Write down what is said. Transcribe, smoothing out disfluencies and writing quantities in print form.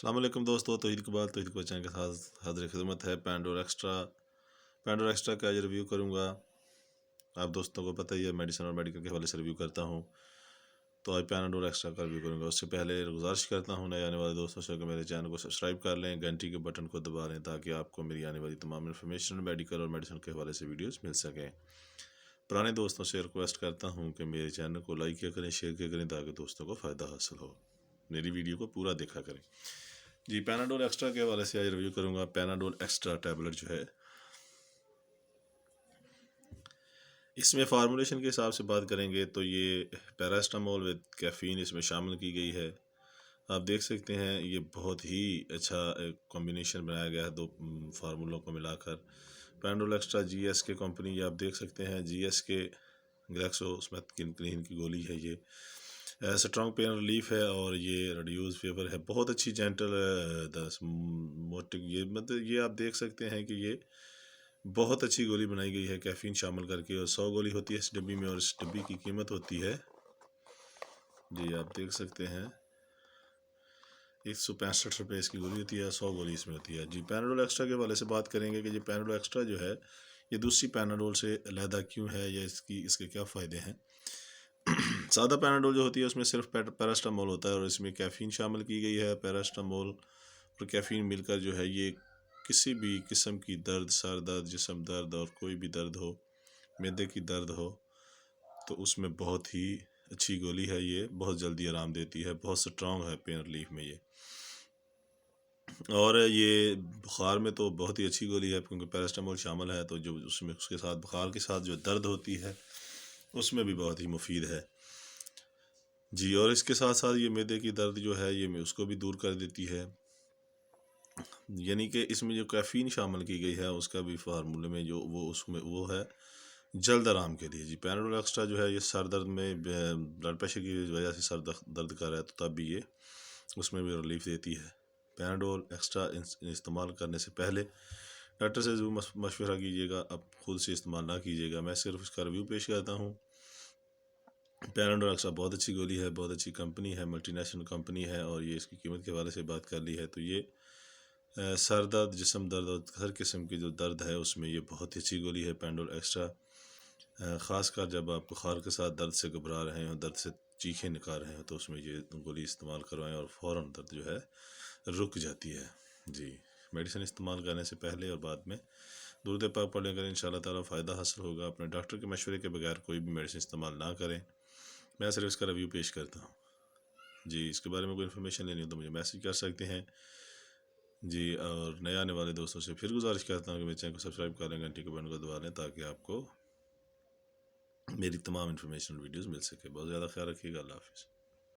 السلام علیکم دوستو، توحید اقبال توحید اقبال چینل کے ساتھ حاضر خدمت ہے۔ پینڈور ایکسٹرا کا آج ریویو کروں گا۔ آپ دوستوں کو پتہ ہی ہے میڈیسن اور میڈیکل کے حوالے سے ریویو کرتا ہوں، تو آج پینڈور ایکسٹرا کا ریویو کروں گا۔ اس سے پہلے گزارش کرتا ہوں نئے آنے والے دوستوں سے کہ میرے چینل کو سبسکرائب کر لیں، گھنٹی کے بٹن کو دبا لیں تاکہ آپ کو میری آنے والی تمام انفارمیشن میڈیکل اور میڈیسن کے حوالے سے ویڈیوز مل سکیں۔ پرانے دوستوں سے ریکویسٹ کرتا ہوں کہ میرے چینل کو لائک کیا کریں، شیئر کیا کریں تاکہ دوستوں کو فائدہ حاصل ہو، میری ویڈیو کو پورا دیکھا کریں۔ جی، پیناڈول ایکسٹرا کے حوالے سے آج ریویو کروں گا۔ پیناڈول ایکسٹرا ٹیبلٹ جو ہے، اس میں فارمولیشن کے حساب سے بات کریں گے تو یہ پیراسٹامول وتھ کیفین اس میں شامل کی گئی ہے۔ آپ دیکھ سکتے ہیں یہ بہت ہی اچھا کمبینیشن بنایا گیا ہے دو فارمولوں کو ملا کر۔ پیناڈول ایکسٹرا جی ایس کے کمپنی، یہ آپ دیکھ سکتے ہیں جی ایس کے گلیکسو اسمتھ کلین کی گولی ہے۔ یہ اسٹرانگ پین ریلیف ہے اور یہ ریڈیوز فیور ہے، بہت اچھی جینٹل موٹک، یہ آپ دیکھ سکتے ہیں کہ یہ بہت اچھی گولی بنائی گئی ہے کیفین شامل کر کے، اور 100 گولی ہوتی ہے اس ڈبی میں، اور اس ڈبی کی قیمت ہوتی ہے، جی آپ دیکھ سکتے ہیں 165 روپے اس کی گولی ہوتی ہے، 100 گولی اس میں ہوتی ہے۔ جی، پیناڈول ایکسٹرا کے حوالے سے بات کریں گے کہ یہ پیناڈول ایکسٹرا جو ہے یہ دوسری پیناڈول سے علیحدہ کیوں ہے، یا اس کے کیا فائدے ہیں۔ سادہ پیناڈول جو ہوتی ہے اس میں صرف پیراسٹامول ہوتا ہے، اور اس میں کیفین شامل کی گئی ہے۔ پیراسٹامول اور کیفین مل کر جو ہے یہ کسی بھی قسم کی درد، سر درد، جسم درد اور کوئی بھی درد ہو، معدے کی درد ہو، تو اس میں بہت ہی اچھی گولی ہے۔ یہ بہت جلدی آرام دیتی ہے، بہت سٹرانگ ہے پین ریلیف میں یہ، اور یہ بخار میں تو بہت ہی اچھی گولی ہے کیونکہ پیراسٹامول شامل ہے، تو جو اس میں اس کے ساتھ بخار کے ساتھ جو درد ہوتی ہے اس میں بھی بہت ہی مفید ہے۔ جی، اور اس کے ساتھ ساتھ یہ معدے کی درد جو ہے یہ اس کو بھی دور کر دیتی ہے، یعنی کہ اس میں جو کیفین شامل کی گئی ہے اس کا بھی فارمولے میں جو وہ ہے جلد آرام کے لیے۔ جی، پیناڈول ایکسٹرا جو ہے یہ سر درد میں بلڈ پریشر کی وجہ سے سر درد کر رہا ہے تو تب بھی یہ اس میں بھی ریلیف دیتی ہے۔ پیناڈول ایکسٹرا استعمال کرنے سے پہلے ڈاکٹر سے ضرور مشورہ کیجیے گا، اب خود سے استعمال نہ کیجیے گا، میں صرف اس کا ریویو پیش کرتا ہوں۔ پیناڈول ایکسٹرا بہت اچھی گولی ہے، بہت اچھی کمپنی ہے، ملٹی نیشنل کمپنی ہے، اور یہ اس کی قیمت کے حوالے سے بات کر لی ہے تو یہ سر درد، جسم درد اور ہر قسم کی جو درد ہے اس میں یہ بہت ہی اچھی گولی ہے پیناڈول ایکسٹرا، خاص کر جب آپ بخار کے ساتھ درد سے گھبرا رہے ہیں اور درد سے چیخیں نکال رہے ہیں تو اس میں یہ گولی استعمال کروائیں اور فوراً درد جو ہے رک جاتی ہے۔ جی، میڈیسن استعمال کرنے سے پہلے اور بعد میں درود پاک پڑھنے کر انشاءاللہ تعالیٰ فائدہ حاصل ہوگا۔ اپنے ڈاکٹر کے مشورے کے بغیر کوئی بھی میڈیسن استعمال نہ کریں، میں صرف اس کا ریویو پیش کرتا ہوں۔ جی، اس کے بارے میں کوئی انفارمیشن لینی ہو تو مجھے میسج کر سکتے ہیں۔ جی، اور نئے آنے والے دوستوں سے پھر گزارش کرتا ہوں کہ میرے چینل کو سبسکرائب کر لیں، گھنٹی کے بٹن کو دبا لیں تاکہ آپ کو میری تمام انفارمیشن ویڈیوز مل سکے۔ بہت زیادہ خیال رکھیے گا، اللہ حافظ۔